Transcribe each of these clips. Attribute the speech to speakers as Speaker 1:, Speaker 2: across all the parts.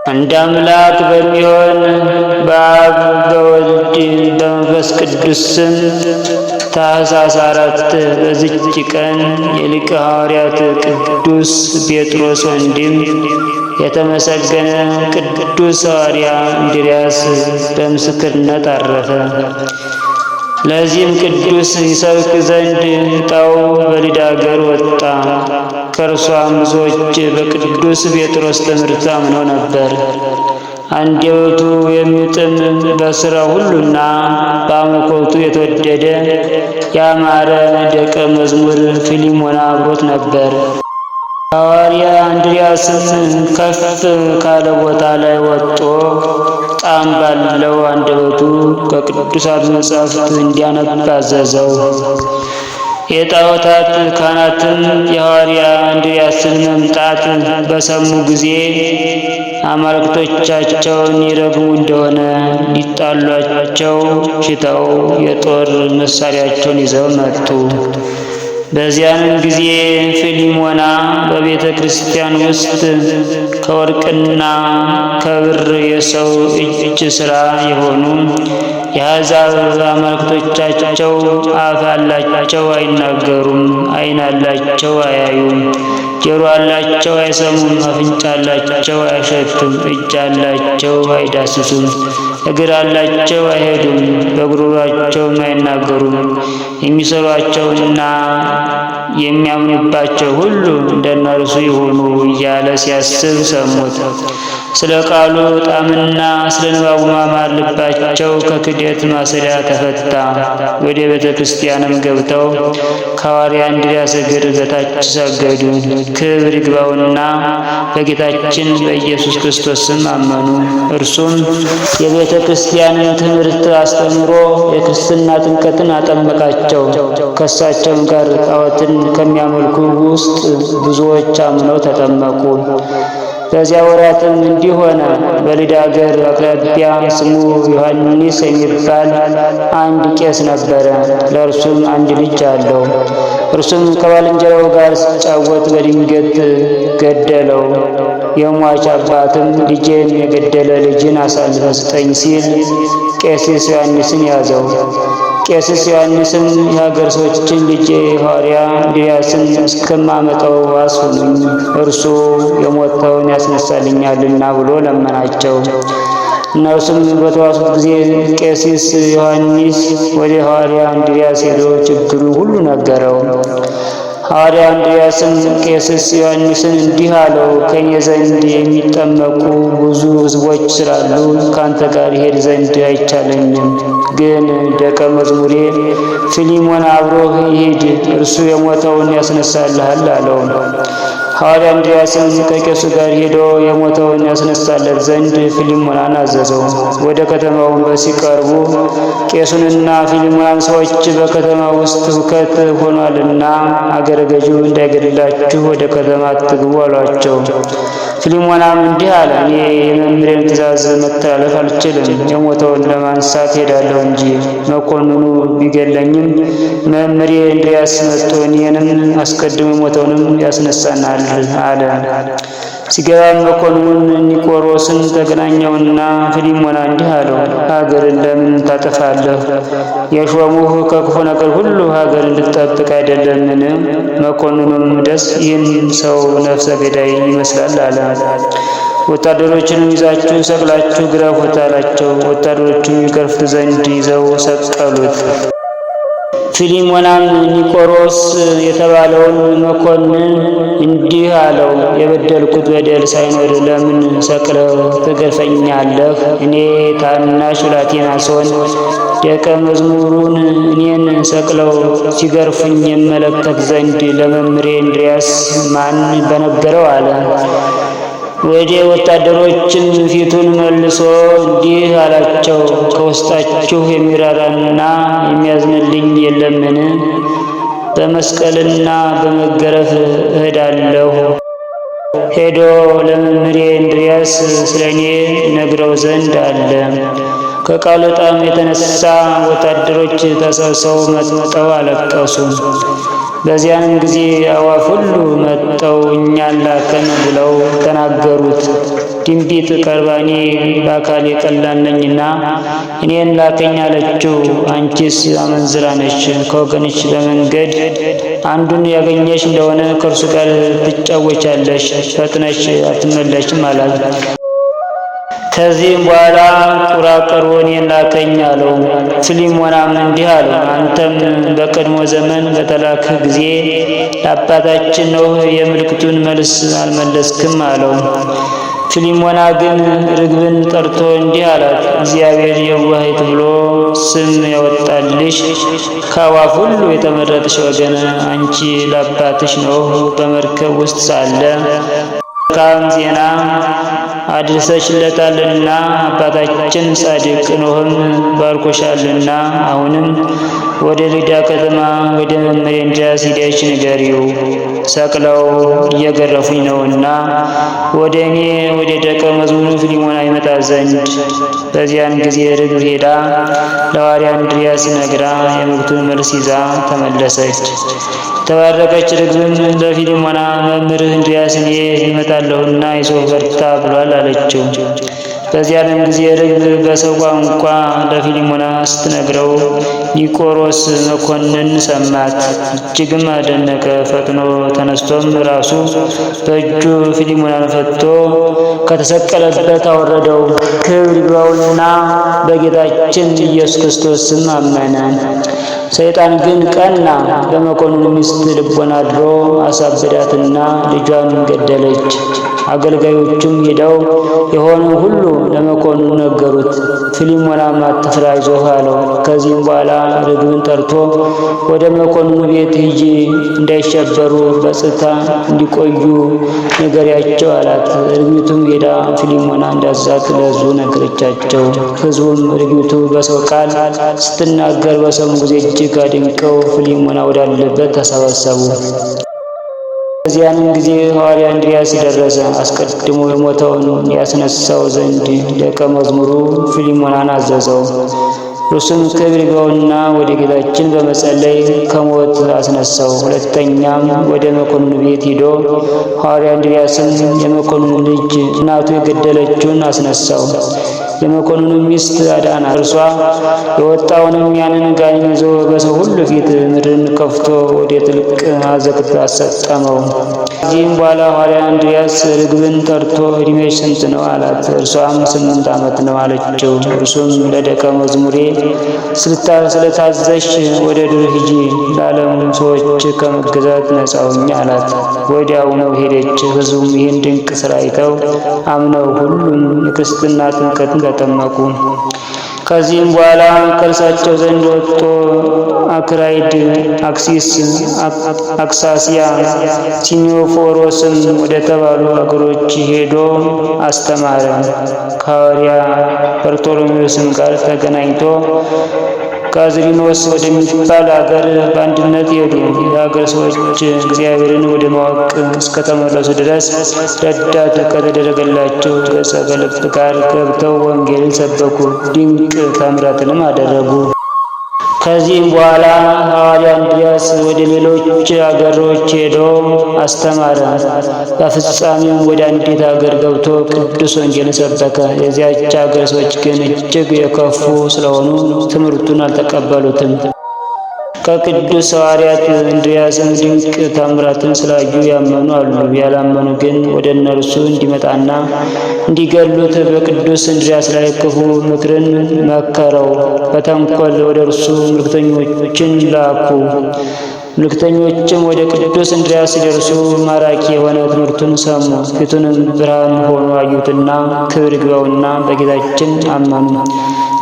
Speaker 1: አንድ አምላክ በሚሆን በአብ በወልድ በመንፈስ ቅዱስ ስም ታኅሳስ 4 በዚች ቀን የሊቀ ሐዋርያት ቅዱስ ጴጥሮስ ወንድም የተመሰገነ ቅዱስ ሐዋርያ እንድርያስ በምስክርነት አረፈ። ለዚህም ቅዱስ ይሰብክ ዘንድ ዕጣው በልዳ አገር ወጣ። ከእርሷም ብዙዎች በቅዱስ ጴጥሮስ ትምህርት አምነው ነበር። አንደበቱ የሚጥም በሥራው ሁሉና በአምልኮቱ የተወደደ ያማረ ደቀ መዝሙር ፊሊሞና አብሮት ነበር። ሐዋርያ እንድርያስም ከፍ ካለ ቦታ ላይ ወጥቶ ጣዕም ባለው አንደበቱ ከቅዱሳት መጻሕፍት እንዲያነብ አዘዘው። የጣዖታት ካህናትም የሐዋርያ እንድርያስን መምጣት በሰሙ ጊዜ አማልክቶቻቸውን ይረግሙ እንደሆነ ሊጣሏቸው ሽተው የጦር መሳሪያቸውን ይዘው መጡ። በዚያንም ጊዜ ፊሊሞና በቤተ ክርስቲያን ውስጥ ከወርቅና ከብር የሰው እጅ ሥራ የሆኑ የአሕዛብ አማልክቶቻቸው አፍ አላቸው አይናገሩም፣ ዓይን አላቸው አያዩም፣ ጆሮ አላቸው አይሰሙም፣ አፍንጫ አላቸው አያሸቱም፣ እጅ አላቸው አይዳስሱም፣ እግር አላቸው አይሄዱም፣ በጉሮሯቸውም አይናገሩም፣ የሚሰሯቸውና የሚያምኑባቸው ሁሉ እንደነርሱ ይሁኑ እያለ ሲያስብ ሰሙት። ስለ ቃሉ ጣዕምና ስለ ንባቡ ማማር ልባቸው ከክደት ማሰሪያ ተፈታ። ወደ ቤተ ክርስቲያንም ገብተው ከሐዋርያ እንድርያስ እግር በታች ሰገዱ። ክብር ይግባውና በጌታችን በኢየሱስ ክርስቶስ ስም አመኑ። እርሱም የቤተ ክርስቲያንን ትምህርት አስተምሮ የክርስትና ጥምቀትን አጠመቃቸው። ከእሳቸውም ጋር ጣዖትን ከሚያመልኩ ውስጥ ብዙዎች አምነው ተጠመቁ። በዚያ ወራትም እንዲህ ሆነ። በልዳ አገር አቅራቢያ ስሙ ዮሐንስ የሚባል አንድ ቄስ ነበረ። ለእርሱም አንድ ልጅ አለው። እርሱም ከባልንጀራው ጋር ሲጫወት በድንገት ገደለው። የሟች አባትም ልጄን የገደለ ልጅን አሳልፈህ ስጠኝ ሲል ቄስ ዮሐንስን ያዘው። ቄስ ዮሐንስም የሀገር ሰዎችን ልጄ ሐዋርያ እንድርያስን እስከማመጣው አስሁኑኝ፣ እርሱ የሞተውን ያስነሳልኛልና ብሎ ለመናቸው። እነርሱም በተዋሱት ጊዜ ቄስ ዮሐንስ ወደ ሐዋርያ እንድርያስ ሄዶ ችግሩ ሁሉ ነገረው። ሐዋርያ እንድርያስም ቄስ ዮሐንስን እንዲህ አለው፣ ከእኔ ዘንድ የሚጠመቁ ብዙ ሕዝቦች ስላሉ ከአንተ ጋር ይሄድ ዘንድ አይቻለኝም። ግን ደቀ መዝሙሬ ፊሊሞና አብሮህ ይሂድ፣ እርሱ የሞተውን ያስነሳልሃል አለው። ሐዋርያ እንድርያስም ከቄሱ ጋር ሄዶ የሞተውን ያስነሳለት ዘንድ ፊሊሞናን አዘዘው። ወደ ከተማውን ሲቀርቡ ቄሱንና ፊሊሞናን ሰዎች በከተማ ውስጥ ሁከት ሆኗልና አገረ ገዢው እንዳይገድላችሁ ወደ ከተማ አትግቡ አሏቸው። ፊሊሞናም እንዲህ አለ፣ እኔ የመምህሬን ትእዛዝ መተላለፍ አልችልም። የሞተውን ለማንሳት ሄዳለሁ እንጂ መኮንኑ ቢገለኝም መምህሬ እንድርያስ መጥቶ እኔንም አስቀድሞ የሞተውንም ያስነሳናል አለ። ሲገባም መኮንኑን ኒቆሮስን ተገናኘውና ፊሊሞና እንዲህ አለው፣ ሀገርን ለምን ታጠፋለህ? የሾሙህ ከክፉ ነገር ሁሉ ሀገር እንድትጠብቅ አይደለምን? መኮንኑም ደስ ይህን ሰው ነፍሰ ገዳይ ይመስላል አለ። ወታደሮችንም ይዛችሁ ሰቅላችሁ ግረፉት አላቸው። ወታደሮቹም ይገርፉት ዘንድ ይዘው ሰቀሉት። ፊሊሞናም ኒቆሮስ የተባለውን መኮንን እንዲህ አለው፣ የበደልኩት በደል ሳይኖር ለምን ሰቅለህ ትገርፈኛለህ? እኔ ታናሽ ብላቴና ስሆን ደቀ መዝሙሩን እኔን ሰቅለው ሲገርፉኝ የመለከት ዘንድ ለመምህሬ እንድርያስ ማን በነገረው አለ። ወደ ወታደሮችም ፊቱን መልሶ እንዲህ አላቸው፣ ከውስጣችሁ የሚራራና የሚያዝንልኝ የለምን? በመስቀልና በመገረፍ እሄዳለሁ። ሄዶ ለመምህሬ እንድርያስ ስለ እኔ ነግረው ዘንድ አለ። ከቃሉ ጣዕም የተነሳ ወታደሮች ተሰብስበው መጥተው አለቀሱ። በዚያንም ጊዜ አዕዋፍ ሁሉ መጥተው እኛን ላከን ብለው ተናገሩት። ድንቢጥ ቀርባ እኔ በአካሌ ቀላል ነኝና እኔን ላከኝ አለችው። አንቺስ አመንዝራ ነሽ፣ ከወገንሽ በመንገድ አንዱን ያገኘሽ እንደሆነ ከእርሱ ጋር ትጫወቻለሽ፣ ፈጥነሽ አትመለሽም አላት። ከዚህም በኋላ ቁራ ቀርቦ እኔን ላከኝ አለው። ፊልሞናም እንዲህ አለው፣ አንተም በቀድሞ ዘመን በተላክህ ጊዜ ለአባታችን ኖኅ የምልክቱን መልስ አልመለስክም አለው። ፊልሞና ግን ርግብን ጠርቶ እንዲህ አላት፣ እግዚአብሔር የዋሂት ብሎ ስም ያወጣልሽ ከአዕዋፍ ሁሉ የተመረጥሽ ወገን አንቺ ለአባትሽ ኖኅ በመርከብ ውስጥ ሳለ መልካም ዜና አድርሰሽለታልና አባታችን ጻድቅ ኖኅም ባርኮሻልና፣ አሁንም ወደ ልዳ ከተማ ወደ መምህሬ እንድርያስ ሂደሽ ንገሪው፣ ሰቅለው እየገረፉኝ ነውና ወደ እኔ ወደ ደቀ መዝሙሩ ፊልሞና ይመጣ ዘንድ። በዚያን ጊዜ ርግብ ሄዳ ለሐዋርያ እንድርያስ ነግራ የምልክቱን መልስ ይዛ ተመለሰች። የተባረከች ርግብም ለፊልሞና መምህርህ እንድርያስ እኔ እመጣለሁና አይዞህ በርታ ብሏል አለችው። በዚያንም ጊዜ ርግብ በሰው ቋንቋ ለፊልሞና ስትነግረው ኒቆሮስ መኮንን ሰማት፣ እጅግም አደነቀ። ፈጥኖ ተነስቶም ራሱ በእጁ ፊልሞናን ፈቶ ከተሰቀለበት አወረደው። ክብር ይግባውና በጌታችን ኢየሱስ ክርስቶስ ስም አመነ። ሰይጣን ግን ቀና፣ በመኮንኑ ሚስት ልቦና አድሮ አሳበዳትና ልጇን ገደለች። አገልጋዮቹም ሄደው የሆነ ሁሉ ለመኮንኑ ነገሩት። ፊልሞናም አትፍራ፣ አይዞህ አለው። ከዚህም በኋላ ርግብን ጠርቶ ወደ መኮንኑ ቤት ሂጂ፣ እንዳይሸበሩ በጸጥታ እንዲቆዩ ንገሪያቸው አላት። ርግቢቱም ሄዳ ፊልሞና እንዳዛት ለሕዝቡ ነገረቻቸው። ሕዝቡም ርግቢቱ በሰው ቃል ስትናገር በሰሙ ጊዜ እጅግ አድንቀው ፊልሞና ወዳለበት ተሰበሰቡ። በዚያንም ጊዜ ሐዋርያ እንድርያስ ደረሰ። አስቀድሞ የሞተውን ያስነሳው ዘንድ ደቀ መዝሙሩ ፊልሞናን አዘዘው። እርሱም ክብር ይግባውና ወደ ጌታችን በመጸለይ ከሞት አስነሳው። ሁለተኛም ወደ መኮንኑ ቤት ሂዶ ሐዋርያ እንድርያስም የመኮንኑ ልጅ እናቱ የገደለችውን አስነሳው። የመኮንኑ ሚስት አዳና። እርሷ የወጣውንም ያንን ጋኔን ይዞ በሰው ሁሉ ፊት ምድርን ከፍቶ ወደ ጥልቅ አዘቅት አሰጠመው። ከዚህም በኋላ ሐዋርያ እንድርያስ ርግብን ጠርቶ ዕድሜሽ ስንት ነው አላት። እርሷም 8 ዓመት ነው አለችው። እርሱም ለደቀ መዝሙሬ ስለታዘሽ ወደ ዱር ሂጂ፣ ለዓለሙ ሰዎች ከመገዛት ነጻ ሁኚ አላት። ወዲያውኑ ሄደች። ሕዝቡም ይህን ድንቅ ሥራ አይተው አምነው ሁሉም የክርስትና ጥምቀትን ተጠመቁ። ከዚህም በኋላ ከእርሳቸው ዘንድ ወጥቶ አክራይድ፣ አክሲስ፣ አክሳሲያ፣ ሲኒፎሮስም ወደ ተባሉ አገሮች ሄዶ አስተማረ። ከሐዋርያ በርቶሎሜዎስም ጋር ተገናኝቶ ካዝሪኖስ ወደሚባል አገር በአንድነት ሄዱ። የአገር ሰዎች እግዚአብሔርን ወደ ማወቅ እስከተመለሱ ድረስ ረዳት ከተደረገላቸው በጸጋ ልብ ጋር ገብተው ወንጌልን ሰበኩ፣ ድንቅ ተአምራትንም አደረጉ። ከዚህም በኋላ ሐዋርያ እንድርያስ ወደ ሌሎች አገሮች ሄዶ አስተማረ። በፍጻሜም ወደ አንዲት አገር ገብቶ ቅዱስ ወንጌልን ሰበከ። የዚያች አገር ሰዎች ግን እጅግ የከፉ ስለሆኑ ትምህርቱን አልተቀበሉትም። ከቅዱስ ሐዋርያት እንድርያስም ድንቅ ታምራትን ስላዩ ያመኑ አሉ። ያላመኑ ግን ወደ እነርሱ እንዲመጣና እንዲገሉት በቅዱስ እንድርያስ ላይ ክፉ ምክርን መከረው። በተንኮል ወደ እርሱ ምልክተኞችን ላኩ። ምልክተኞችም ወደ ቅዱስ እንድርያስ ሲደርሱ ማራኪ የሆነ ትምህርቱን ሰሙ። ፊቱንም ብርሃን ሆኖ አዩትና ክብር ይግባውና በጌታችን አመኑ።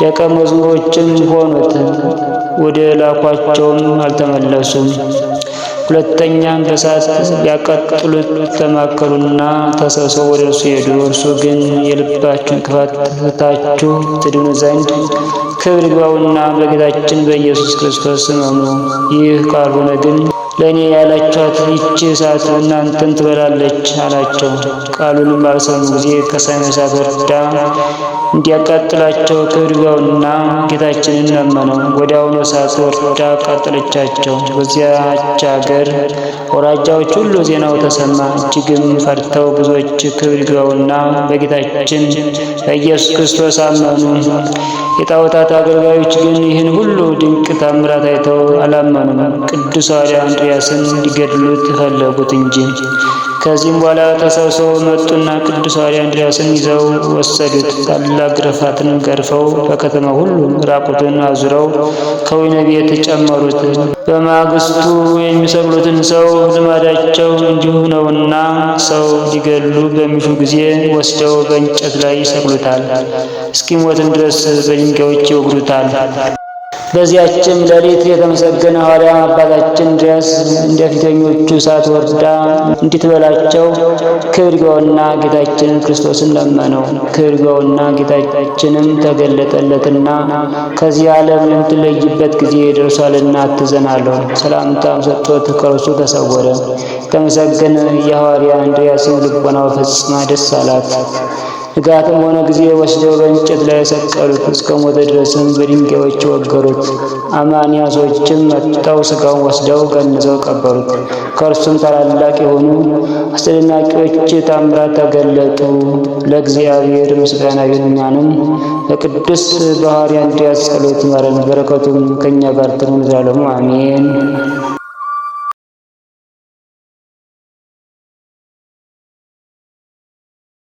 Speaker 1: ደቀ መዝሙሮችም ሆኑት። ወደ ላኳቸውም አልተመለሱም። ሁለተኛም በእሳት ሊያቃጥሉት ተማከሩና ተሰብስበው ወደ እርሱ ሄዱ። እርሱ ግን የልባችሁን ክፋት ትታችሁ ትድኑ ዘንድ ክብር ይግባውና በጌታችን በኢየሱስ ክርስቶስ እመኑ። ይህ ካልሆነ ግን ለእኔ ያላችኋት ይህች እሳት እናንተን ትበላለች አላቸው። ቃሉንም ባልሰሙ ጊዜ ከሰማይ እሳት ወርዳ እንዲያቃጥላቸው ክብር ይግባውና ጌታችንን ለመነው። ወዲያውኑ እሳት ወርዳ አቃጠለቻቸው። በዚያች አገር አውራጃዎች ሁሉ ዜናው ተሰማ። እጅግም ፈርተው ብዙዎች ክብር ይግባውና በጌታችን በኢየሱስ ክርስቶስ አመኑ። የጣዖታት አገልጋዮች ግን ይህን ሁሉ ድንቅ ታምራት አይተው አላመኑም። ቅዱስ ሐዋርያ እንድርያስን እንዲገድሉት ፈለጉት እንጂ። ከዚህም በኋላ ተሰብስበው መጡና ቅዱስ ሐዋርያ እንድርያስን ይዘው ወሰዱት። ታላቅ ግርፋትን ገርፈው በከተማ ሁሉ ራቁቱን አዙረው ከወህኒ ቤት ጨመሩት። በማግስቱ የሚሰቅሉትን ሰው ልማዳቸው እንዲሁ ነውና ሰው ሊገድሉ በሚሹ ጊዜ ወስደው በእንጨት ላይ ይሰቅሉታል፣ እስኪሞትም ድረስ በድንጋዮች ይወግሩታል። በዚያችም ሌሊት የተመሰገነ ሐዋርያ አባታችን እንድርያስ እንደ ፊተኞቹ እሳት ወርዳ እንድትበላቸው ክብር ይግባውና ጌታችንን ክርስቶስን ለመነው። ክብር ይግባውና ጌታችንም ተገለጠለትና ከዚህ ዓለም የምትለይበት ጊዜ ደርሷልና አትዘን አለው። ሰላምታም ሰጥቶት ከእርሱ ተሰወረ። የተመሰገነ የሐዋርያ እንድርያስን ልቦናው ፈጽማ ደስ አላት። ንጋትም ሆነ ጊዜ ወስደው በእንጨት ላይ ሰቀሉት። እስከ ሞተ ድረስም በድንጋዮች ወገሩት። አማንያ ሰዎችም መጥተው ሥጋውን ወስደው ገንዘው ቀበሩት። ከእርሱም ታላላቅ የሆኑ አስደናቂዎች ታምራት ተገለጡ። ለእግዚአብሔር ምስጋና ይሁን። እኛንም በቅዱስ በሐዋርያ እንድርያስ ጸሎት ይማረን፣ በረከቱም ከእኛ ጋር ትኑር ለዘላለሙ አሜን።